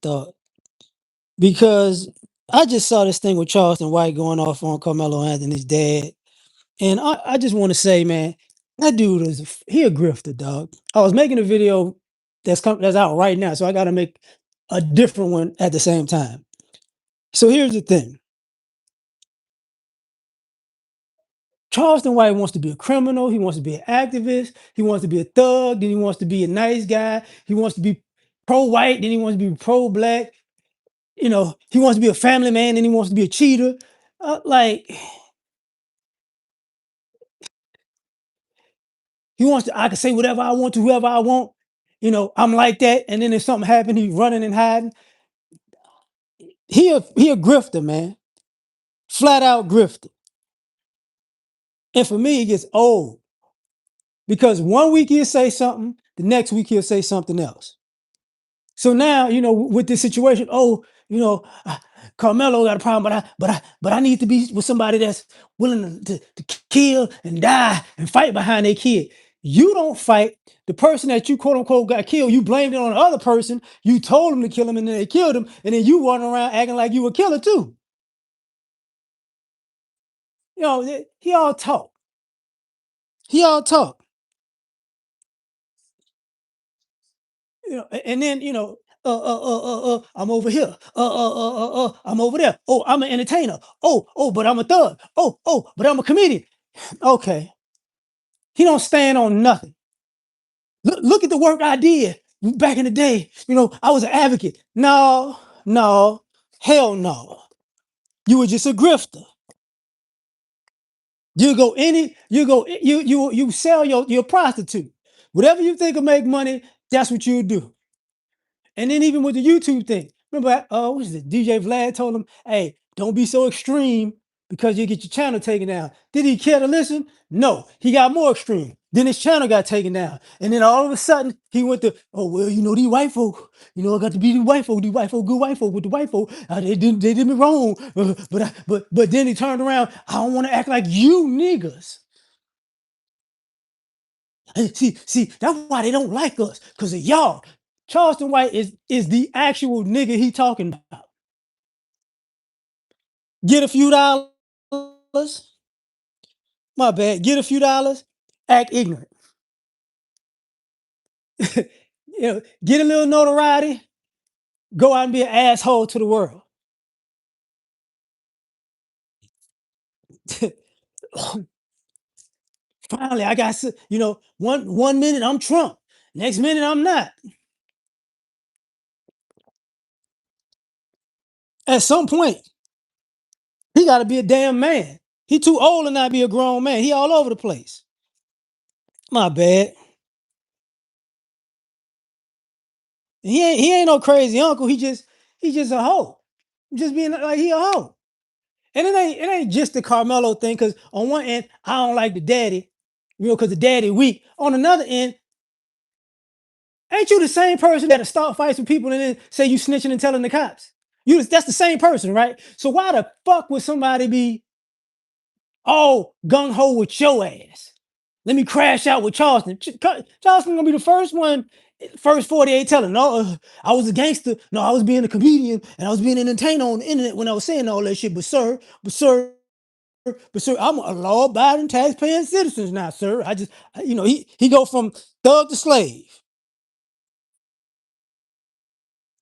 thought because I just saw this thing with Charleston White going off on Carmelo Anthony's dad, and I just want to say, man, that dude he a grifter, dog. I was making a video that's out right now, so I got to make a different one at the same time. So here's the thing: Charleston White wants to be a criminal. He wants to be an activist. He wants to be a thug. Then he wants to be a nice guy. He wants to be pro-white. Then he wants to be pro-black. He wants to be a family man. Then he wants to be a cheater. Like he wants to. I can say whatever I want to whoever I want. I'm like that. And then if something happened, he's running and hiding. He a grifter, man. Flat out grifter. And for me, it gets old because one week he'll say something, the next week he'll say something else. So now, with this situation, Carmelo got a problem, but I need to be with somebody that's willing to kill and die and fight behind their kid. You don't fight the person that you quote unquote got killed. You blamed it on the other person. You told them to kill him, and then they killed him, and then you running around acting like you a killer too. He all talk. He all talk. And then I'm over here. I'm over there. Oh, I'm an entertainer. Oh, but I'm a thug. Oh, but I'm a comedian. Okay, he don't stand on nothing. Look at the work I did back in the day. I was an advocate. No, no, hell no. You were just a grifter. You sell your prostitute. Whatever you think will make money, that's what you do. And then even with the YouTube thing, remember, what was it? DJ Vlad told him, "Hey, don't be so extreme because you get your channel taken down." Did he care to listen? No, he got more extreme. Then his channel got taken down, and then all of a sudden he went to, "Oh well, these white folk. I got to be these white folk, good white folk with the white folk. They did me wrong, but then he turned around. I don't want to act like you niggas. See, that's why they don't like us, because of y'all. Charleston White is the actual nigga he talking about. Get a few dollars, my bad. Get a few dollars, act ignorant. Get a little notoriety, go out and be an asshole to the world. Finally, I got one minute I'm Trump, next minute I'm not. At some point, he got to be a damn man. He too old to not be a grown man. He all over the place. My bad. He ain't no crazy uncle. He just a hoe. Just being like he a hoe. And it ain't just the Carmelo thing, because on one end, I don't like the daddy, because the daddy weak. On another end, ain't you the same person that'll start fights with people and then say you snitching and telling the cops? That's the same person, right? So why the fuck would somebody be all gung ho with your ass? Let me crash out with Charleston. Charleston gonna be the first one, first 48 telling, no, I was a gangster. No, I was being a comedian and I was being an entertainer on the internet when I was saying all that shit. But sir, I'm a law-abiding, tax-paying citizen now, sir. He go from thug to slave,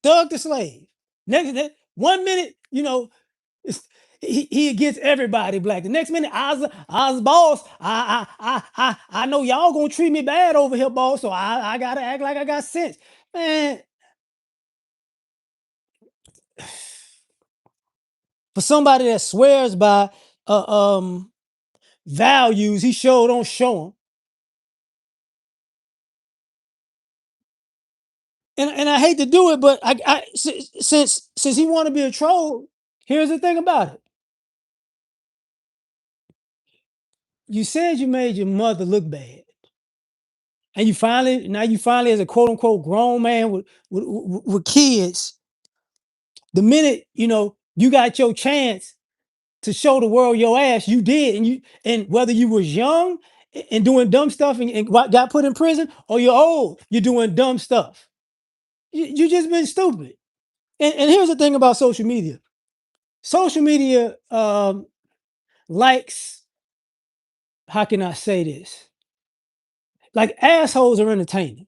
thug to slave. Next 1 minute, he against everybody black. The next minute, I was boss. I know y'all gonna treat me bad over here, boss. So I gotta act like I got sense, man. For somebody that swears by values, he sure don't show them. And I hate to do it, but since he want to be a troll, here's the thing about it. You said you made your mother look bad, and you finally as a quote unquote grown man with kids, the minute you got your chance to show the world your ass, you did, and whether you was young and doing dumb stuff and got put in prison, or you're old, you're doing dumb stuff. You just been stupid. And here's the thing about social media. Social media likes, how can I say this? Like assholes are entertaining.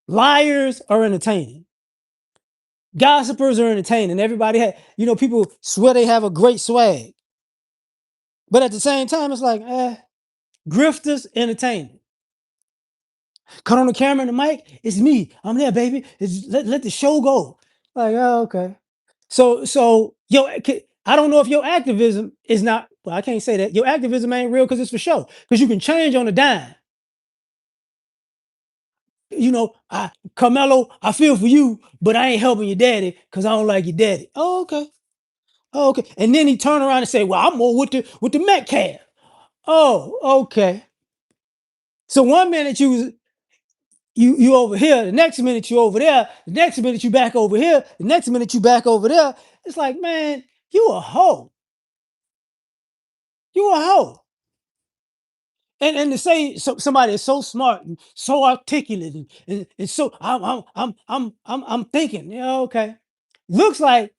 Liars are entertaining. Gossipers are entertaining. Everybody people swear they have a great swag. But at the same time, it's like, grifters entertaining. Cut on the camera and the mic, it's me. I'm there, baby. Let the show go. Like, oh, okay. So I don't know if your activism is not. Well, I can't say that your activism ain't real because it's for show. Because you can change on a dime. Carmelo, I feel for you, but I ain't helping your daddy because I don't like your daddy. Oh, okay. Oh, okay. And then he turn around and say, "Well, I'm more with the Metcalf." Oh, okay. So one minute you over here, the next minute you over there, the next minute you back over here, the next minute you back over there. It's like, man, you a hoe. You a hoe. And to say somebody is so smart and so articulate and so I'm thinking, yeah, okay. Looks like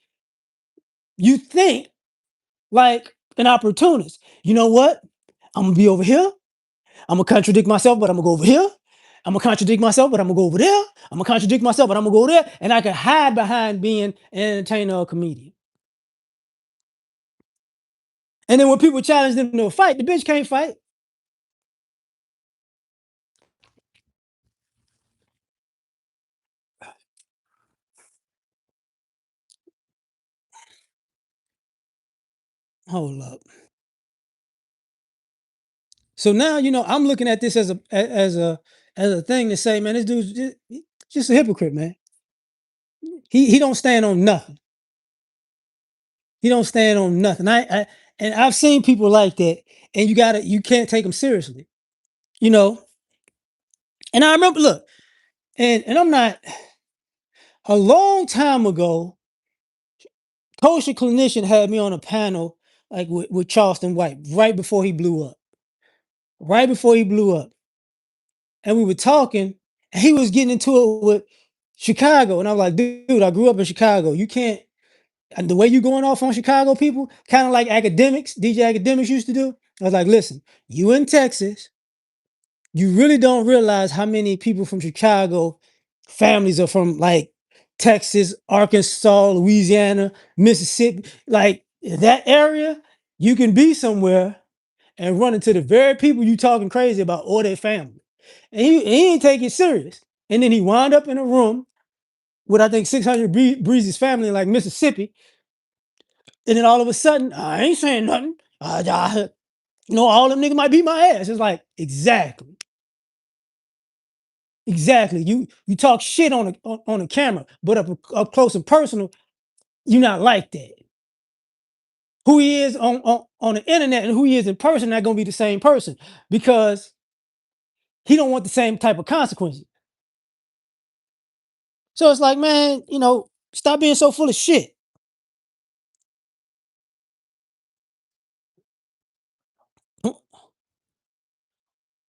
you think like an opportunist. You know what? I'm gonna be over here. I'm gonna contradict myself, but I'm gonna go over here. I'm gonna contradict myself, but I'm gonna go over there. I'm gonna contradict myself, but I'm gonna go there. And I can hide behind being an entertainer or comedian. And then when people challenge them to a fight, the bitch can't fight. Hold up. So now I'm looking at this as a thing to say, man, this dude's just a hypocrite, man. He don't stand on nothing. He don't stand on nothing. And I've seen people like that, and you can't take them seriously, you know. And I remember, look, and I'm not a long time ago. Kosher clinician had me on a panel like with Charleston White right before he blew up. Right before he blew up, and we were talking, and he was getting into it with Chicago, and I was like, dude, I grew up in Chicago. You can't. And the way you going off on Chicago people, kind of like academics, DJ academics used to do. I was like, listen, you in Texas, you really don't realize how many people from Chicago families are from like Texas, Arkansas, Louisiana, Mississippi, like that area. You can be somewhere and run into the very people you talking crazy about or their family. And he ain't take it serious. And then he wound up in a room with I think 600 Breezy's family in like Mississippi. And then all of a sudden, I ain't saying nothing. All them niggas might beat my ass. It's like, exactly. Exactly. You talk shit on a camera, but up close and personal, you're not like that. Who he is on the internet and who he is in person not gonna be the same person because he don't want the same type of consequences. So it's like, man, stop being so full of shit. You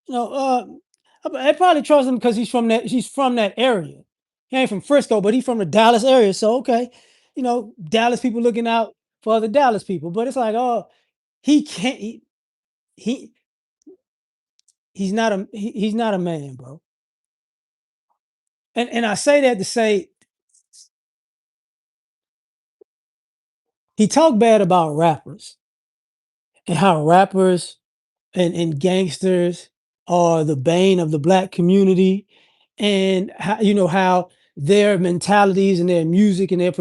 know, I probably trust him because he's from that area. He ain't from Frisco, but he's from the Dallas area. So okay, Dallas people looking out for other Dallas people. But it's like, oh, he can't. He he's not a man, bro. And I say that to say he talked bad about rappers and how rappers and gangsters are the bane of the black community, and how their mentalities and their music and their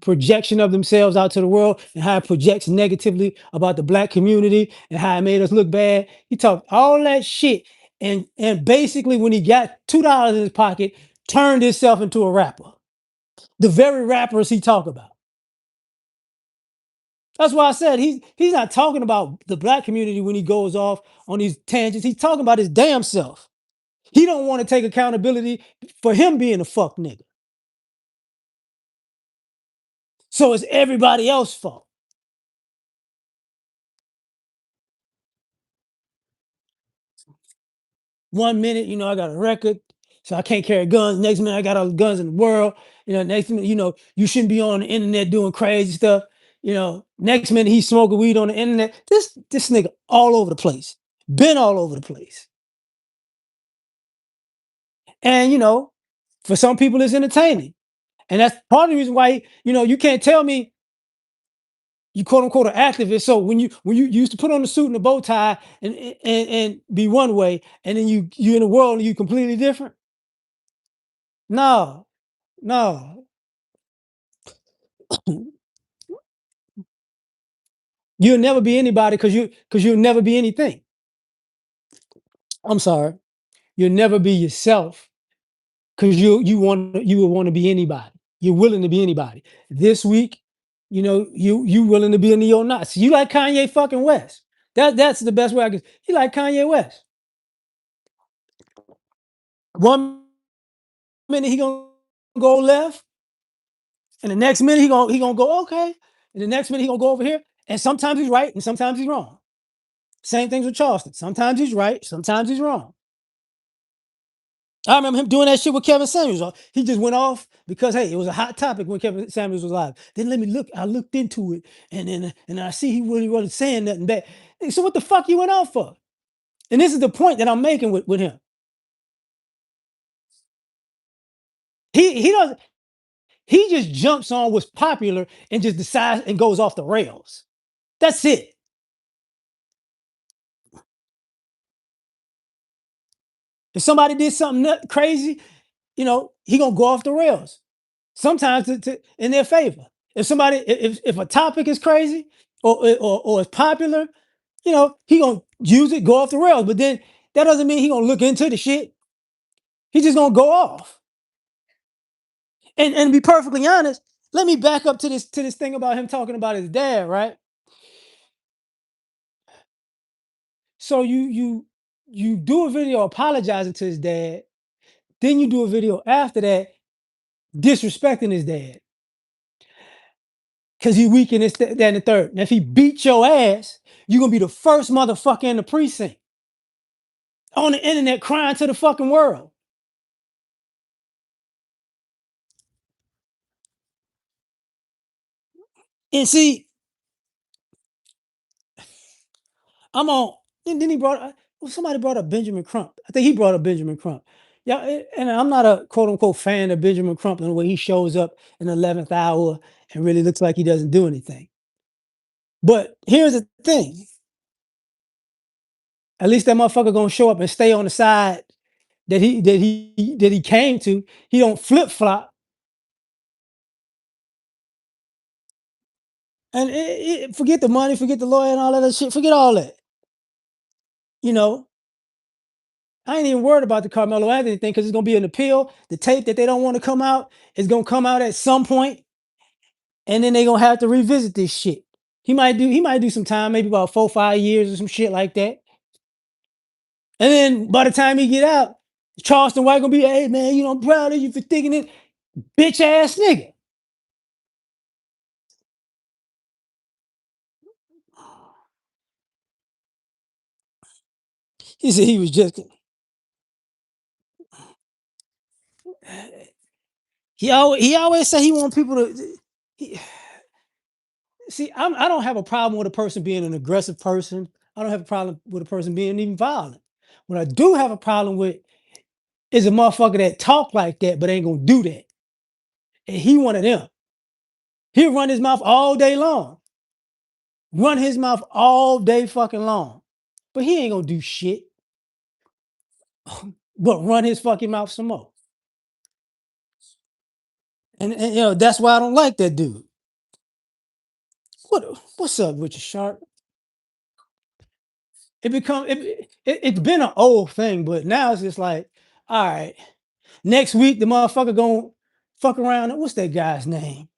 projection of themselves out to the world and how it projects negatively about the black community and how it made us look bad. He talked all that shit, and basically when he got $2 in his pocket, turned himself into a rapper. The very rappers he talk about. That's why I said he's not talking about the black community when he goes off on these tangents. He's talking about his damn self. He don't want to take accountability for him being a fuck nigga. So it's everybody else's fault. One minute, I got a record So I can't carry guns. Next minute, I got all the guns in the world. Next minute, you shouldn't be on the internet doing crazy stuff. Next minute he's smoking weed on the internet. This nigga all over the place. Been all over the place. And for some people it's entertaining. And that's part of the reason why, you can't tell me you quote unquote an activist. So when you used to put on the suit and the bow tie and be one way, and then you in the world and you completely different. No, no. You'll never be anybody because you'll never be anything. I'm sorry. You'll never be yourself because you will want to be anybody. You're willing to be anybody. This week, you willing to be a neo-Nazi. You like Kanye fucking West. That's the best way I can. You like Kanye West. One minute he gonna go left, and the next minute he gonna go okay, and the next minute he gonna go over here. And sometimes he's right, and sometimes he's wrong. Same things with Charleston. Sometimes he's right, sometimes he's wrong. I remember him doing that shit with Kevin Samuels. He just went off because hey, it was a hot topic when Kevin Samuels was alive. Then let me look. I looked into it, and I see he really wasn't saying nothing bad. So what the fuck you went off for? And this is the point that I'm making with him. He doesn't. He just jumps on what's popular and just decides and goes off the rails. That's it. If somebody did something crazy, he gonna go off the rails. Sometimes in their favor. If a topic is crazy or is popular, he gonna use it, go off the rails. But then that doesn't mean he gonna look into the shit. He just gonna go off. And be perfectly honest, let me back up to this thing about him talking about his dad, right? So you do a video apologizing to his dad, then you do a video after that disrespecting his dad because he weak in this, that, and the third. Now, if he beat your ass, you're gonna be the first motherfucker in the precinct on the internet crying to the fucking world. And see, I'm on. Then he brought. Somebody brought up Benjamin Crump. I think he brought up Benjamin Crump. Yeah, and I'm not a quote unquote fan of Benjamin Crump in the way he shows up in the 11th hour and really looks like he doesn't do anything. But here's the thing: at least that motherfucker gonna show up and stay on the side that he came to. He don't flip flop. And forget the money, forget the lawyer and all that other shit. Forget all that. You know, I ain't even worried about the Carmelo Anthony thing because it's gonna be an appeal. The tape that they don't want to come out is gonna come out at some point, and then they're gonna have to revisit this shit. He might do some time, maybe about 4 or 5 years or some shit like that. And then by the time he get out, Charleston White gonna be, hey man, I'm proud of you for thinking it, bitch ass nigga. He said he was just he always say he want people to he, see. I don't have a problem with a person being an aggressive person. I don't have a problem with a person being even violent. What I do have a problem with is a motherfucker that talk like that but ain't gonna do that. And he one of them. He'll run his mouth all day long. Run his mouth all day fucking long. But he ain't gonna do shit but run his fucking mouth some more. And that's why I don't like that dude. What's up, Richard Sharp? It's been an old thing, but now it's just like, all right, next week the motherfucker gonna fuck around. What's that guy's name?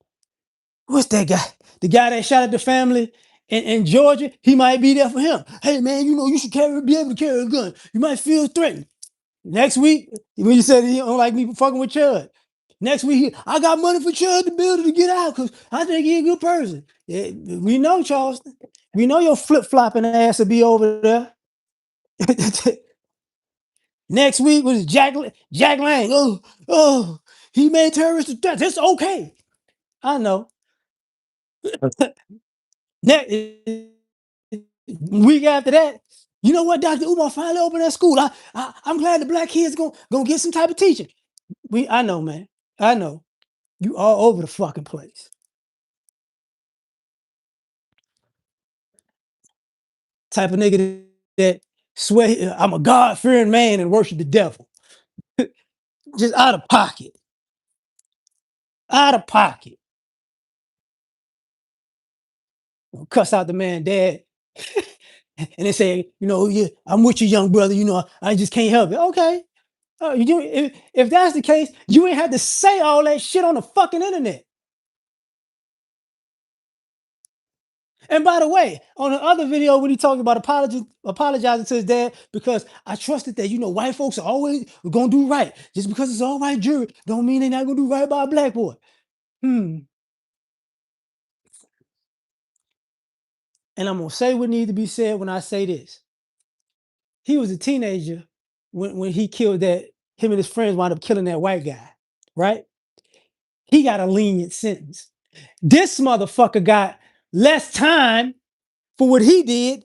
What's that guy? The guy that shot at the family in Georgia, he might be there for him. Hey man, you should be able to carry a gun. You might feel threatened. Next week, when you said he don't like me fucking with Chud. Next week, I got money for Chud to build it to get out because I think he's a good person. Yeah, we know, Charleston. We know your flip flopping ass will be over there. Next week was Jack Lang. Oh, he made terrorist attacks. It's okay. I know. Next week after that, you know what, Dr. Umar finally opened that school. I'm glad the black kids gonna get some type of teaching. I know, man. I know. You all over the fucking place. Type of nigga that swear I'm a God fearing man and worship the devil. Just out of pocket. Out of pocket. Cuss out the man dad. And they say, yeah, I'm with you, young brother. I just can't help it. Okay. If that's the case, you ain't had to say all that shit on the fucking internet. And by the way, on the other video when he talked about apologizing to his dad because I trusted that white folks are always gonna do right. Just because it's all white jury don't mean they're not gonna do right by a black boy. Hmm. And I'm gonna say what needs to be said when I say this. He was a teenager when he killed that. Him and his friends wound up killing that white guy, right? He got a lenient sentence. This motherfucker got less time for what he did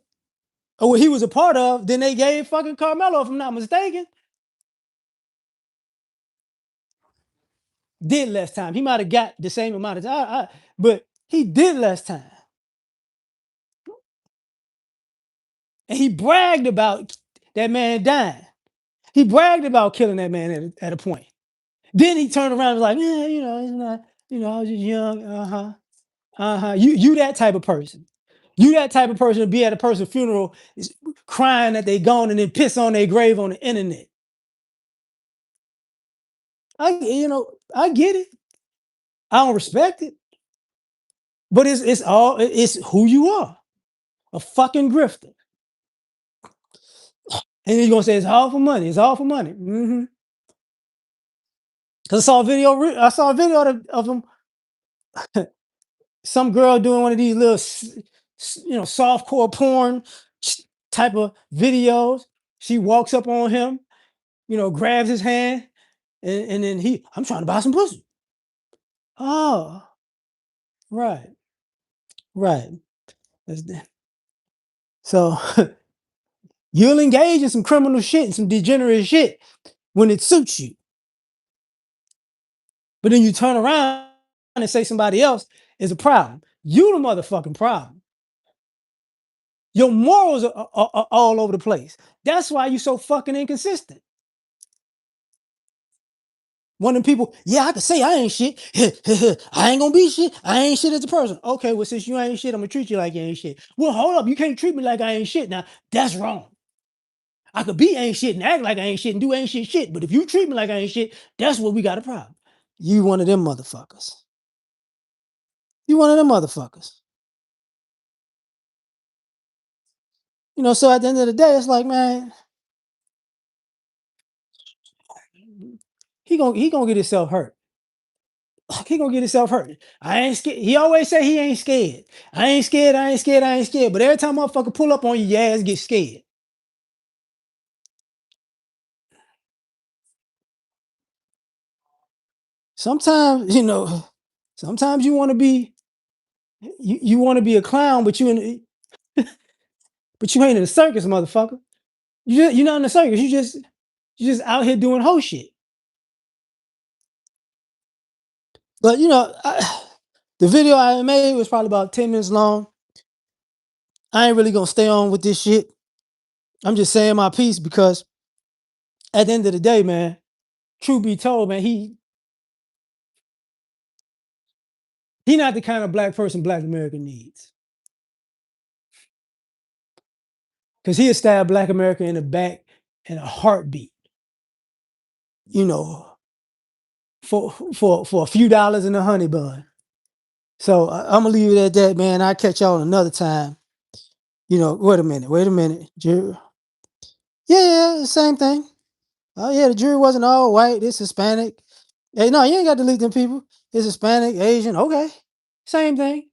or what he was a part of than they gave fucking Carmelo, if I'm not mistaken. Did less time. He might have got the same amount of time, but he did less time. And he bragged about that man dying. He bragged about killing that man at a point. Then he turned around and was like, yeah, it's not, I was just young. You that type of person. You that type of person to be at a person's funeral is crying that they gone and then piss on their grave on the internet. I get it. I don't respect it. But it's who you are. A fucking grifter. And you're gonna say it's all for money. It's all for money. Mm-hmm. Cause I saw a video of him, some girl doing one of these little softcore porn type of videos. She walks up on him, grabs his hand, and then I'm trying to buy some pussy. Oh, right, right. So you'll engage in some criminal shit and some degenerate shit when it suits you. But then you turn around and say somebody else is a problem. You the motherfucking problem. Your morals are all over the place. That's why you so fucking inconsistent. One of them people, yeah, I can say I ain't shit. I ain't gonna be shit. I ain't shit as a person. Okay, well, since you ain't shit, I'm gonna treat you like you ain't shit. Well, hold up, you can't treat me like I ain't shit. Now, that's wrong. I could be ain't shit and act like I ain't shit and do ain't shit. But if you treat me like I ain't shit, that's where we got a problem. You one of them motherfuckers. You one of them motherfuckers. So at the end of the day, it's like, man, he gonna get himself hurt. He gonna get himself hurt. I ain't scared. He always say he ain't scared. I ain't scared. I ain't scared. I ain't scared. But every time motherfucker pull up on you, your ass get scared. Sometimes, sometimes you want to be a clown, but you ain't in a circus, motherfucker. You're not in a circus. You just out here doing whole shit. But the video I made was probably about 10 minutes long. I ain't really gonna stay on with this shit. I'm just saying my piece because at the end of the day, man, truth be told, man, he not the kind of black person Black America needs. Cause he'll stab Black America in the back in a heartbeat. You know, for a few dollars in a honey bun. So I'm gonna leave it at that, man. I'll catch y'all another time. Wait a minute. Yeah, same thing. Oh yeah, the jury wasn't all white. It's Hispanic. Hey, no, you ain't got to delete them people. It's Hispanic, Asian. Okay, same thing.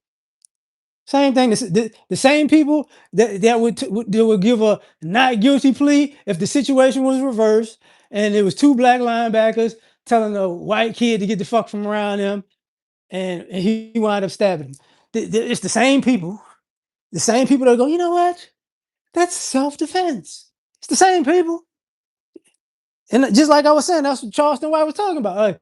Same thing. The same people that would give a not guilty plea if the situation was reversed and it was two black linebackers telling a white kid to get the fuck from around them, and he wound up stabbing him. It's the same people. The same people that go, you know what? That's self-defense. It's the same people. And just like I was saying, that's what Charleston White was talking about. Like,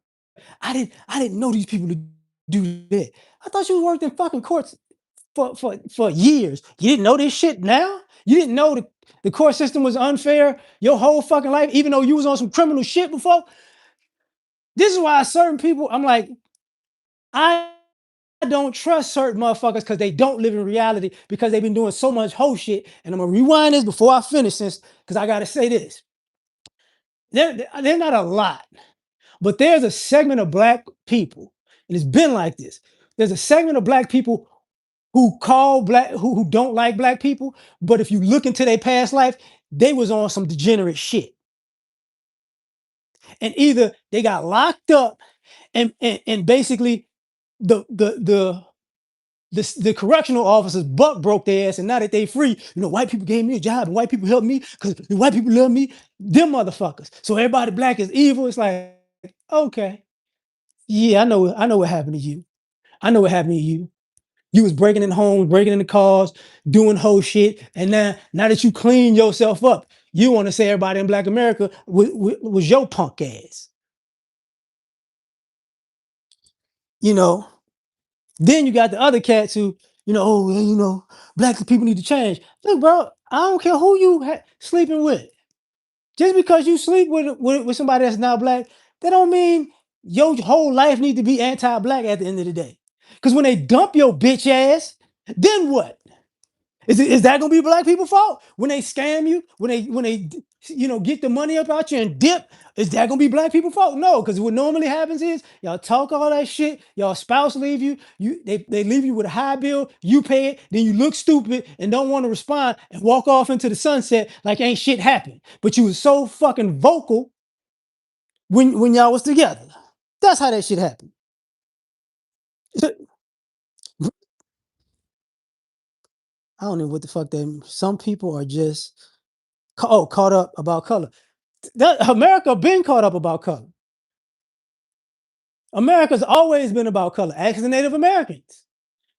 I didn't know these people to do that. I thought you worked in fucking courts for years. You didn't know this shit now? You didn't know the court system was unfair your whole fucking life, even though you was on some criminal shit before? This is why certain people, I'm like, I don't trust certain motherfuckers because they don't live in reality because they've been doing so much whole shit. And I'm gonna rewind this before I finish this because I gotta say this. They're not a lot, but there's a segment of black people, and it's been like this. There's a segment of black people who don't like black people, but if you look into their past life, they was on some degenerate shit. And either they got locked up and basically the the correctional officers buck broke their ass, and now that they free, white people gave me a job and white people helped me because the white people love me, them motherfuckers. So everybody black is evil. It's like, okay, yeah, I know what happened to you. I know what happened to you. You was breaking in homes, breaking into cars, doing whole shit, and now that you clean yourself up, you want to say everybody in Black America was your punk ass. You know. Then you got the other cats who, oh, well, black people need to change. Look, bro, I don't care who you sleeping with. Just because you sleep with somebody that's not black, that don't mean your whole life need to be anti-black at the end of the day. Because when they dump your bitch ass, then what? Is that gonna be black people's fault when they scam you? When they get the money up out you and dip? Is that gonna be black people's fault? No, because what normally happens is y'all talk all that shit. Y'all spouse leave you. They leave you with a high bill. You pay it. Then you look stupid and don't want to respond and walk off into the sunset like ain't shit happened. But you was so fucking vocal when y'all was together. That's how that shit happened. So, I don't know what the fuck they. Some people are just caught up about color. America been caught up about color. America's always been about color. Ask the Native Americans.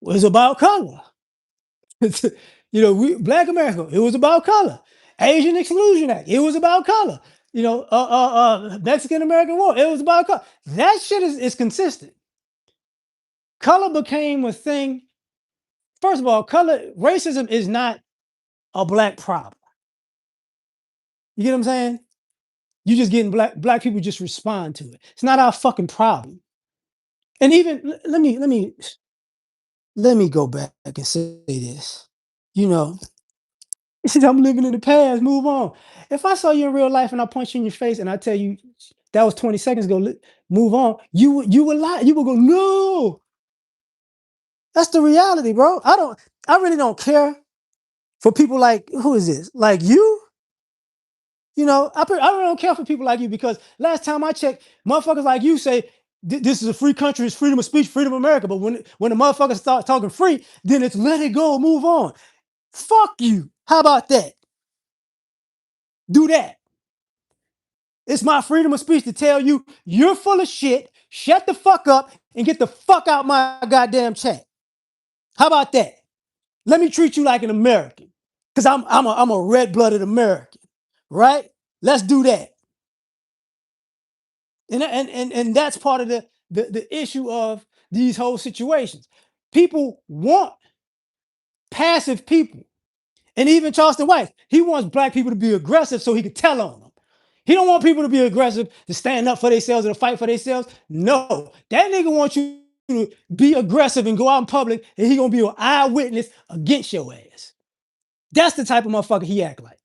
It was about color. Black America, it was about color. Asian Exclusion Act, it was about color. Mexican American War, it was about color. That shit is consistent. Color became a thing. First of all, racism is not a black problem. You get what I'm saying? You just getting black people just respond to it. It's not our fucking problem. And even let me go back and say this. You know, I'm living in the past. Move on. If I saw you in real life and I punch you in your face and I tell you that was 20 seconds ago, move on. You would lie. You would go, no. That's the reality, bro. I really don't care for people like, who is this? Like you? I really don't care for people like you because last time I checked, motherfuckers like you say this is a free country, it's freedom of speech, freedom of America. But when the motherfuckers start talking free, then it's let it go, move on. Fuck you. How about that? Do that. It's my freedom of speech to tell you you're full of shit. Shut the fuck up and get the fuck out my goddamn chat. How about that? Let me treat you like an American because I'm a red-blooded American, right? Let's do that. And that's part of the issue of these whole situations. People want passive people. And even Charleston White, he wants black people to be aggressive so he can tell on them. He don't want people to be aggressive to stand up for themselves or to fight for themselves. No, that nigga wants you to be aggressive and go out in public, and he gonna be an eyewitness against your ass. That's the type of motherfucker he act like.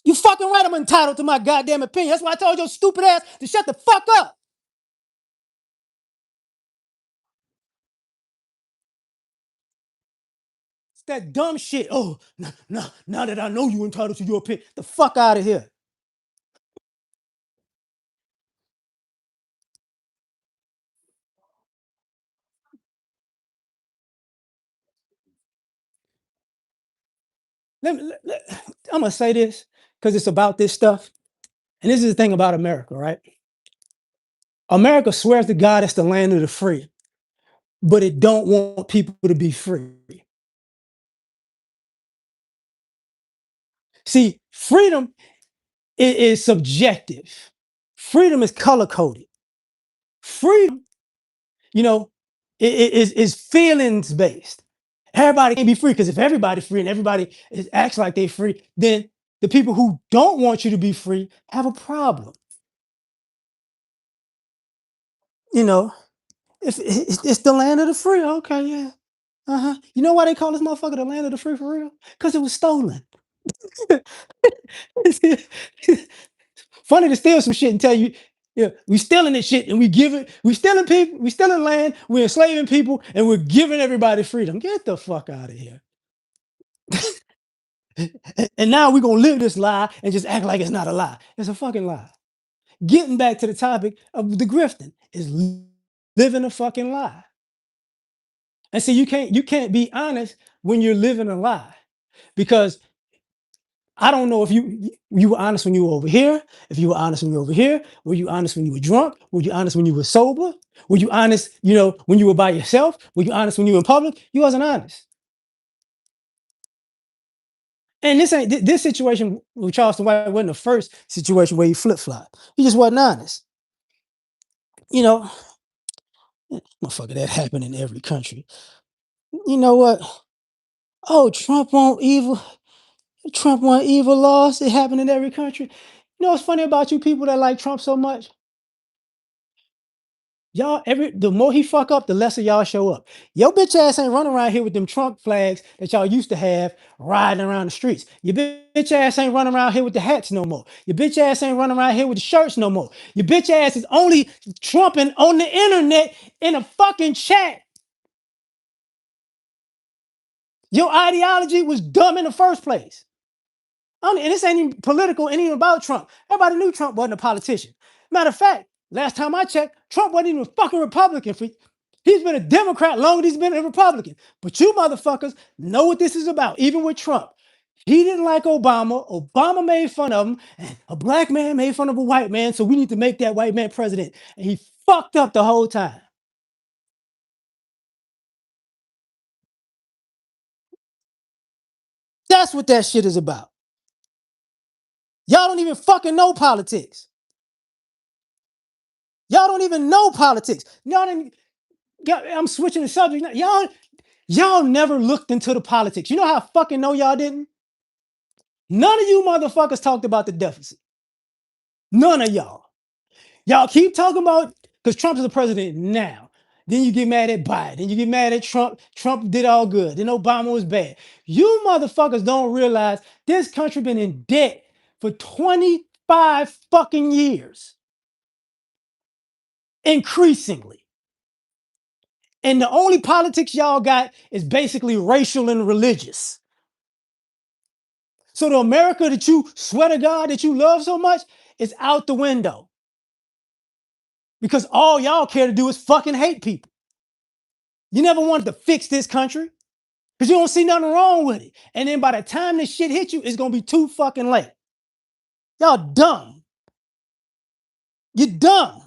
You fucking right, I'm entitled to my goddamn opinion. That's why I told your stupid ass to shut the fuck up. It's that dumb shit. Oh, no, now that I know you entitled to your opinion, the fuck out of here. I'm gonna say this because it's about this stuff, and this is the thing about America, right? America swears to God it's the land of the free, but it don't want people to be free. See, freedom is subjective. Freedom is color coded. Freedom, you know, is feelings based. Everybody can be free because if everybody's free and everybody acts like they're free, then the people who don't want you to be free have a problem. You know, it's the land of the free. Okay, yeah. Uh-huh. You know why they call this motherfucker the land of the free for real? Because it was stolen. Funny to steal some shit and tell you, yeah, we stealing this shit and we stealing people, we stealing land, we're enslaving people, and we're giving everybody freedom. Get the fuck out of here. And now we're gonna live this lie and just act like it's not a lie. It's a fucking lie. Getting back to the topic of the grifting is living a fucking lie. And see, you can't be honest when you're living a lie because I don't know if you were honest when you were over here, if you were honest when you were over here, were you honest when you were drunk, were you honest when you were sober, were you honest, when you were by yourself, were you honest when you were in public? You wasn't honest. And this situation with Charleston White wasn't the first situation where he flip flop. He just wasn't honest. You know, motherfucker, that happened in every country. You know what? Oh, Trump want evil laws. It happened in every country. You know what's funny about you people that like Trump so much? Y'all, the more he fuck up, the lesser y'all show up. Your bitch ass ain't running around here with them Trump flags that y'all used to have riding around the streets. Your bitch ass ain't running around here with the hats no more. Your bitch ass ain't running around here with the shirts no more. Your bitch ass is only trumping on the internet in a fucking chat. Your ideology was dumb in the first place. And this ain't even political, ain't even about Trump. Everybody knew Trump wasn't a politician. Matter of fact, last time I checked, Trump wasn't even a fucking Republican. He's been a Democrat longer than he's been a Republican. But you motherfuckers know what this is about, even with Trump. He didn't like Obama. Obama made fun of him. And a black man made fun of a white man, so we need to make that white man president. And he fucked up the whole time. That's what that shit is about. Y'all don't even fucking know politics. Y'all don't even know politics. Y'all didn't. I'm switching the subject now. Y'all never looked into the politics. You know how I fucking know y'all didn't? None of you motherfuckers talked about the deficit. None of y'all. Y'all keep talking about because Trump is the president now. Then you get mad at Biden. Then you get mad at Trump. Trump did all good. Then Obama was bad. You motherfuckers don't realize this country been in debt for 25 fucking years. Increasingly. And the only politics y'all got is basically racial and religious. So the America that you swear to God that you love so much is out the window. Because all y'all care to do is fucking hate people. You never wanted to fix this country because you don't see nothing wrong with it. And then by the time this shit hits you, it's gonna be too fucking late. Y'all dumb. You're dumb.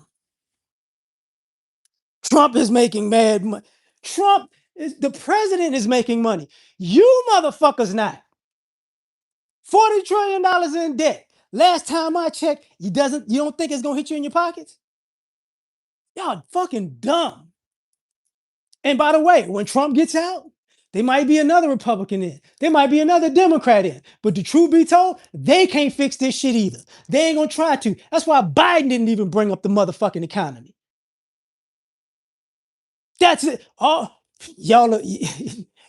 Trump is making mad money. The president is making money. You motherfuckers not. $40 trillion in debt. Last time I checked, you don't think it's gonna hit you in your pockets? Y'all fucking dumb. And by the way, when Trump gets out, there might be another Republican in. There might be another Democrat in. But the truth be told, they can't fix this shit either. They ain't gonna try to. That's why Biden didn't even bring up the motherfucking economy. That's it. Oh, y'all,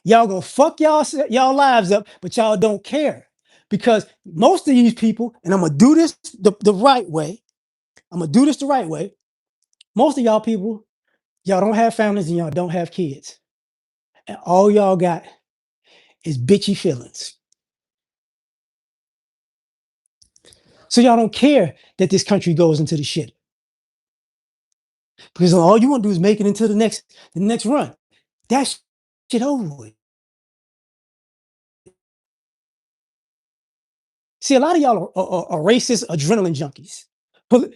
y'all gonna fuck y'all lives up, but y'all don't care. Because most of these people, and I'm gonna do this the right way. I'm gonna do this the right way. Most of y'all people, y'all don't have families and y'all don't have kids. And all y'all got is bitchy feelings. So y'all don't care that this country goes into the shit. Because all you want to do is make it into the next run. That shit over with. See, a lot of y'all are racist adrenaline junkies,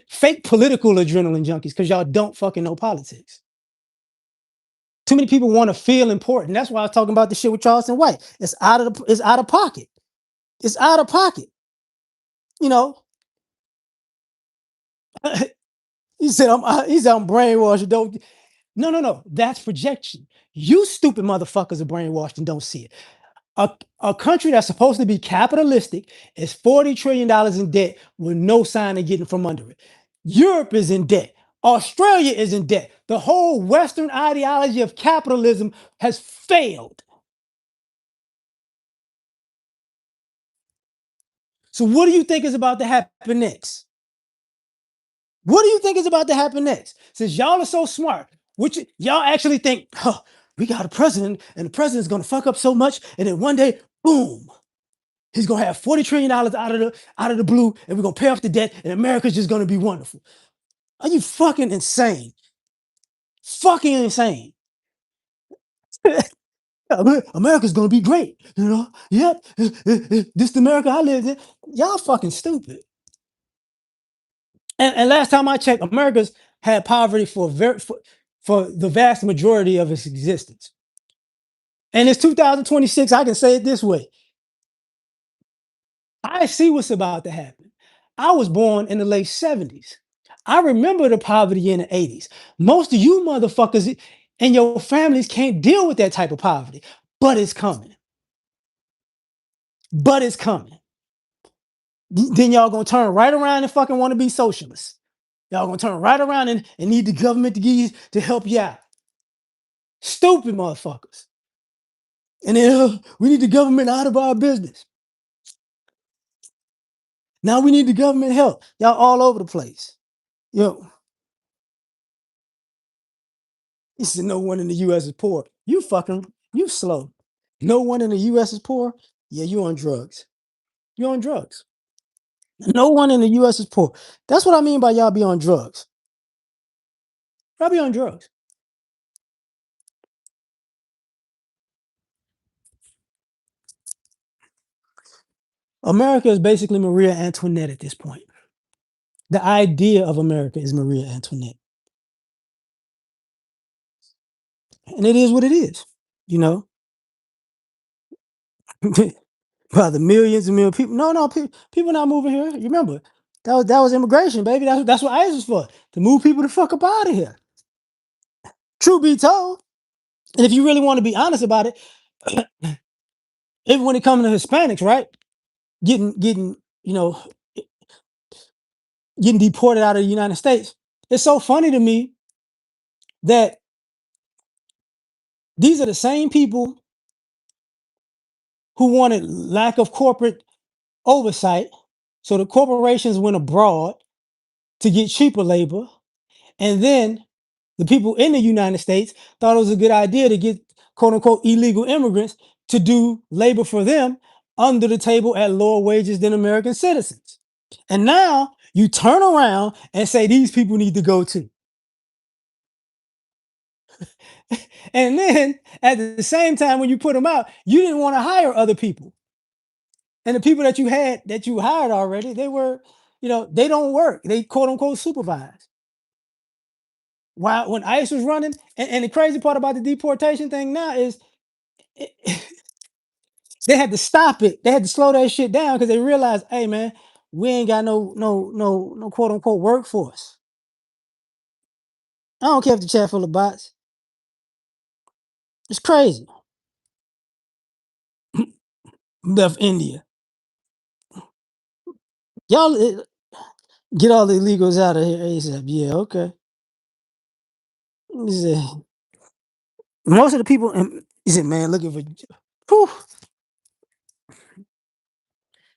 fake political adrenaline junkies, because y'all don't fucking know politics. Too many people want to feel important. That's why I was talking about the shit with Charleston White. It's out of pocket. It's out of pocket. You know, he said I'm brainwashed. Don't no no no. That's projection. You stupid motherfuckers are brainwashed and don't see it. A country that's supposed to be capitalistic is $40 trillion in debt with no sign of getting from under it. Europe is in debt. Australia is in debt. The whole Western ideology of capitalism has failed. So, what do you think is about to happen next? What do you think is about to happen next? Since y'all are so smart, which y'all actually think, huh, we got a president and the president's gonna fuck up so much, and then one day, boom, he's gonna have $40 trillion out of the blue, and we're gonna pay off the debt, and America's just gonna be wonderful. Are you fucking insane? Fucking insane. America's gonna be great, you know? Yep, this the America I live in. Y'all fucking stupid. And last time I checked, America's had poverty for the vast majority of its existence. And it's 2026. I can say it this way: I see what's about to happen. I was born in the late 70s. I remember the poverty in the 80s. Most of you motherfuckers and your families can't deal with that type of poverty, but it's coming. But it's coming. Then y'all gonna turn right around and fucking want to be socialists. Y'all gonna turn right around and need the government to help you out. Stupid motherfuckers. And then we need the government out of our business. Now we need the government help. Y'all all over the place. Yo, he said no one in the US is poor. You slow. No one in the US is poor. Yeah, you on drugs. You on drugs. No one in the US is poor. That's what I mean by y'all be on drugs. Y'all be on drugs. America is basically Maria Antoinette at this point. The idea of America is Maria Antoinette. And it is what it is, you know. By the millions and millions of people. No, no, people not moving here. You remember that was immigration, baby. That's what ICE was for, to move people the fuck up out of here. True be told, and if you really want to be honest about it, even when it comes to Hispanics, right, getting you know getting deported out of the United States, it's so funny to me that these are the same people who wanted lack of corporate oversight, so the corporations went abroad to get cheaper labor, and then the people in the United States thought it was a good idea to get quote unquote illegal immigrants to do labor for them under the table at lower wages than American citizens. And now you turn around and say these people need to go too. And then at the same time, when you put them out, you didn't want to hire other people. And the people that you hired already, they were, they don't work. They quote unquote supervise. While when ICE was running, and the crazy part about the deportation thing now is it, they had to stop it. They had to slow that shit down because they realized, hey man, we ain't got no quote unquote workforce. I don't care if the chat full of bots. It's crazy. Left India. Y'all get all the illegals out of here ASAP. Yeah, okay. He said, most of the people, he said, man, looking for, whew.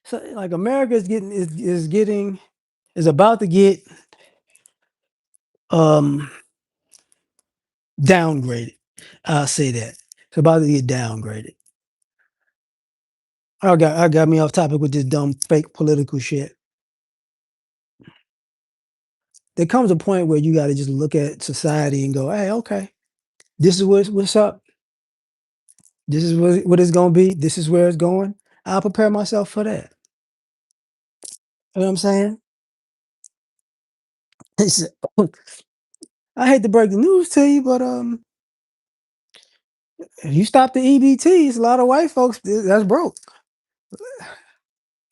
So like America is about to get um downgraded. I'll say that. It's about to get downgraded. I got me off topic with this dumb fake political shit. There comes a point where you got to just look at society and go, hey, okay, this is what's up. This is what it's gonna be. This is where it's going. I'll prepare myself for that. You know what I'm saying? It's, I hate to break the news to you, but if you stop the EBTs, a lot of white folks that's broke.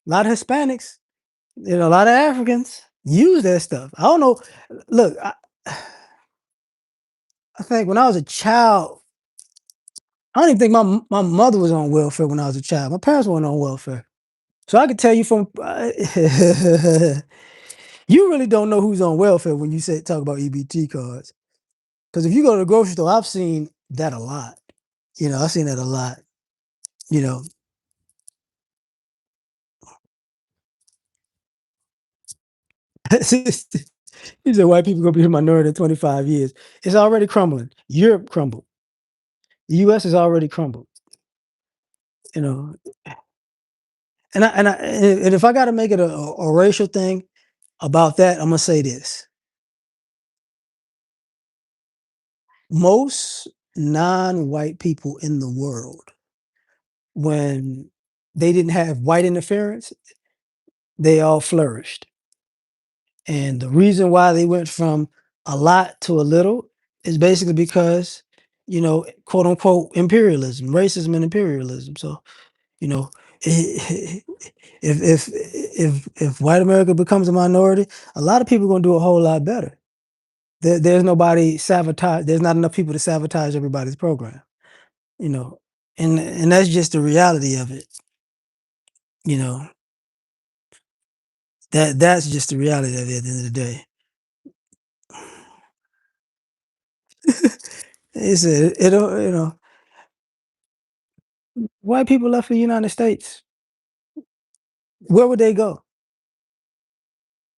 A lot of Hispanics, a lot of Africans use that stuff. I don't know. Look, I think when I was a child, I don't even think my mother was on welfare when I was a child. My parents weren't on welfare. So I could tell you from you really don't know who's on welfare when you say talk about EBT cards. Because if you go to the grocery store, I've seen that a lot. I've seen that a lot. You know, he said white people gonna be the minority in 25 years. It's already crumbling. Europe crumbled. The US is already crumbled. You know, and if I got to make it a racial thing about that, I'm gonna say this: most non-white people in the world, when they didn't have white interference, they all flourished. And the reason why they went from a lot to a little is basically because, quote unquote imperialism, racism and imperialism. So, you know, if if white America becomes a minority, a lot of people are gonna do a whole lot better. There's nobody sabotage. There's not enough people to sabotage everybody's program. You know, and that's just the reality of it. You know, that's just the reality of it at the end of the day. It's it'll white people left for the United States. Where would they go?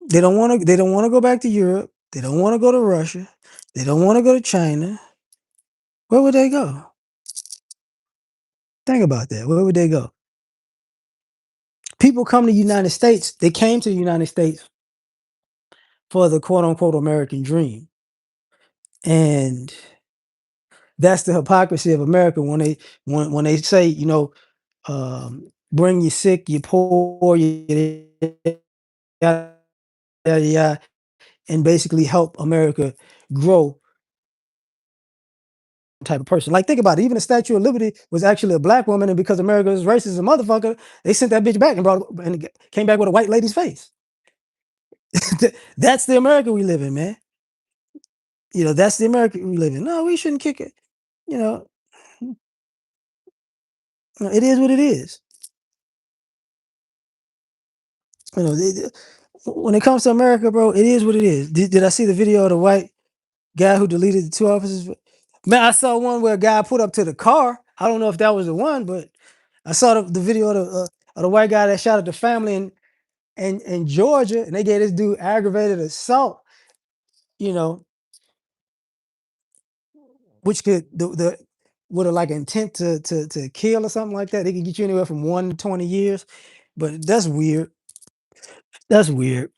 They don't want to go back to Europe. They don't want to go to Russia. They don't want to go to China. Where would they go? Think about that. Where would they go? People come to the United States. They came to the United States for the quote unquote American dream. And that's the hypocrisy of America when they say, bring you sick, you poor, you yada, yada, yada, and basically help America grow type of person. Like, think about it. Even the Statue of Liberty was actually a black woman, and because America is racist as a motherfucker, they sent that bitch back and came back with a white lady's face. That's the America we live in, man. That's the America we live in. No, we shouldn't kick it. You know, it is what it is. When it comes to America, bro, it is what it is. Did I see the video of the white guy who deleted the two officers? Man, I saw one where a guy put up to the car. I don't know if that was the one, but I saw the video of the white guy that shot at the family in Georgia, and they gave this dude aggravated assault. You know, which could the with a like intent to kill or something like that. They can get you anywhere from 1 to 20 years, but that's weird. That's weird.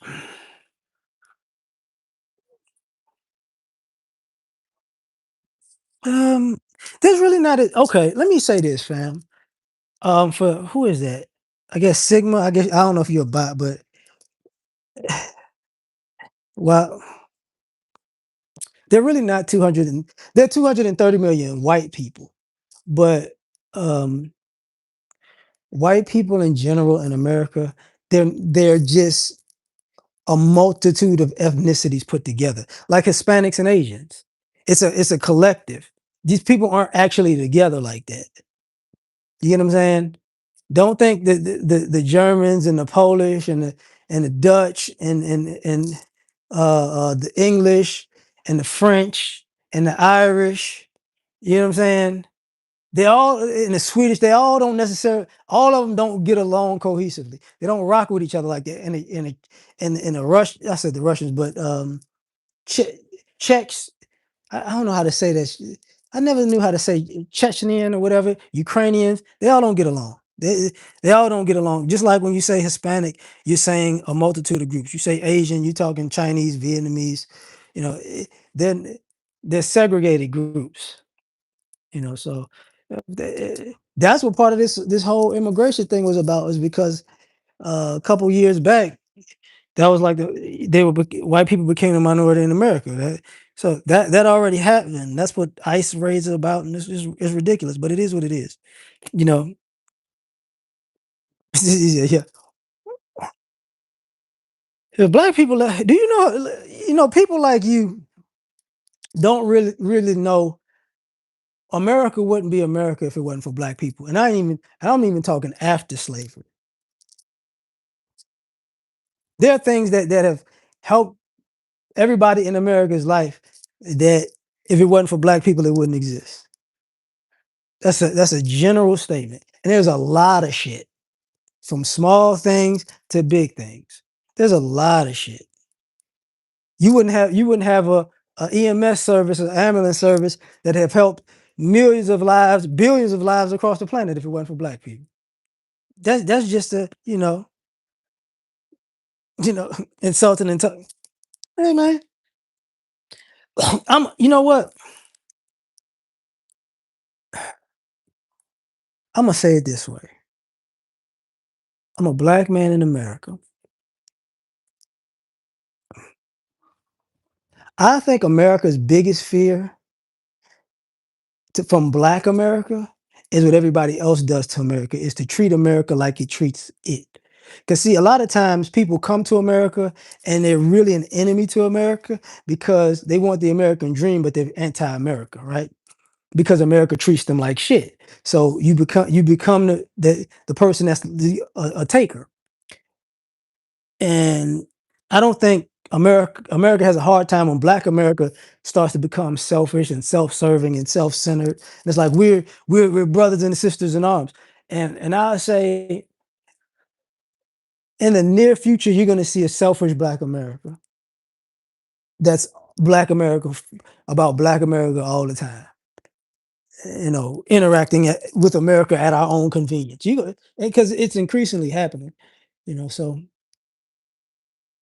Um, there's really not okay. Let me say this, fam. For who is that? I guess Sigma. I guess I don't know if you're a bot, but well, they're really not 200. They're 230 million white people, but um, white people in general in America, they're just a multitude of ethnicities put together, like Hispanics and Asians. It's a collective. These people aren't actually together like that. You get what I'm saying? Don't think that the Germans and the Polish and the Dutch and the English and the French and the Irish. You know what I'm saying? They all in the Swedish. They all don't necessarily. All of them don't get along cohesively. They don't rock with each other like that. In a Rush, I said the Russians, but che- Czechs. I don't know how to say this. I never knew how to say Chechenian or whatever. Ukrainians, they all don't get along. They all don't get along. Just like when you say Hispanic, you're saying a multitude of groups. You say Asian, you're talking Chinese, Vietnamese. You know, then they're segregated groups. So that's what part of this whole immigration thing was about. Is because a couple years back. That was like white people became the minority in America. That already happened. That's what ICE raids are about, and it's ridiculous, but it is what it is. You know, yeah, yeah. If black people, do you know? People like you don't really know America wouldn't be America if it wasn't for black people. And I'm even talking after slavery. There are things that have helped everybody in America's life that if it wasn't for black people, it wouldn't exist. That's a general statement. And there's a lot of shit from small things to big things. There's a lot of shit. You wouldn't have a EMS service, an ambulance service that have helped millions of lives, billions of lives across the planet if it wasn't for black people. That's just a you know insulting and hey man, you know what? I'm gonna say it this way. I'm a black man in America. I think America's biggest fear from black America is what everybody else does to America, is to treat America like it treats it. Because see, a lot of times people come to America and they're really an enemy to America because they want the American dream, but they're anti-America, right? Because America treats them like shit. So you become the person that's a taker. And I don't think America has a hard time when black America starts to become selfish and self-serving and self-centered. And it's like we're brothers and sisters in arms. And I say in the near future, you're gonna see a selfish black America. That's black America about black America all the time. Interacting with America at our own convenience. Because it's increasingly happening. So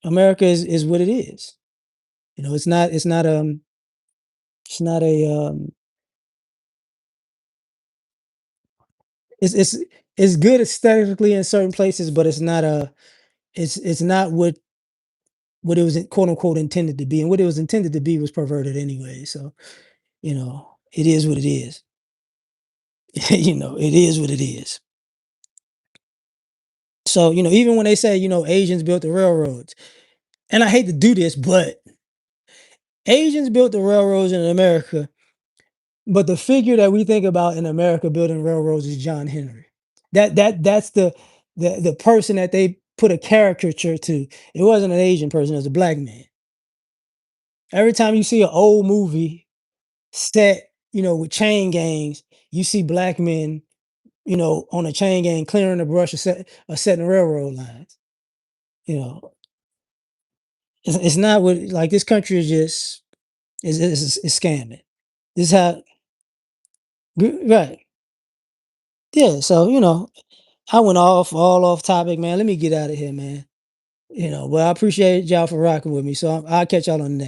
America is what it is. It's not a it's it's good aesthetically in certain places, but it's not what it was quote unquote intended to be. And what it was intended to be was perverted anyway. So, it is what it is. It is what it is. So, even when they say, Asians built the railroads, and I hate to do this, but Asians built the railroads in America, but the figure that we think about in America building railroads is John Henry. That's the person that they put a caricature to. It wasn't an Asian person, it was a black man. Every time you see an old movie set, with chain gangs, you see black men, on a chain gang clearing the brush or setting railroad lines. You know, it's not what like this country is just is scamming. This is how right. Yeah. So, I went all off topic, man. Let me get out of here, man. Well, I appreciate y'all for rocking with me. So I'll catch y'all on the next.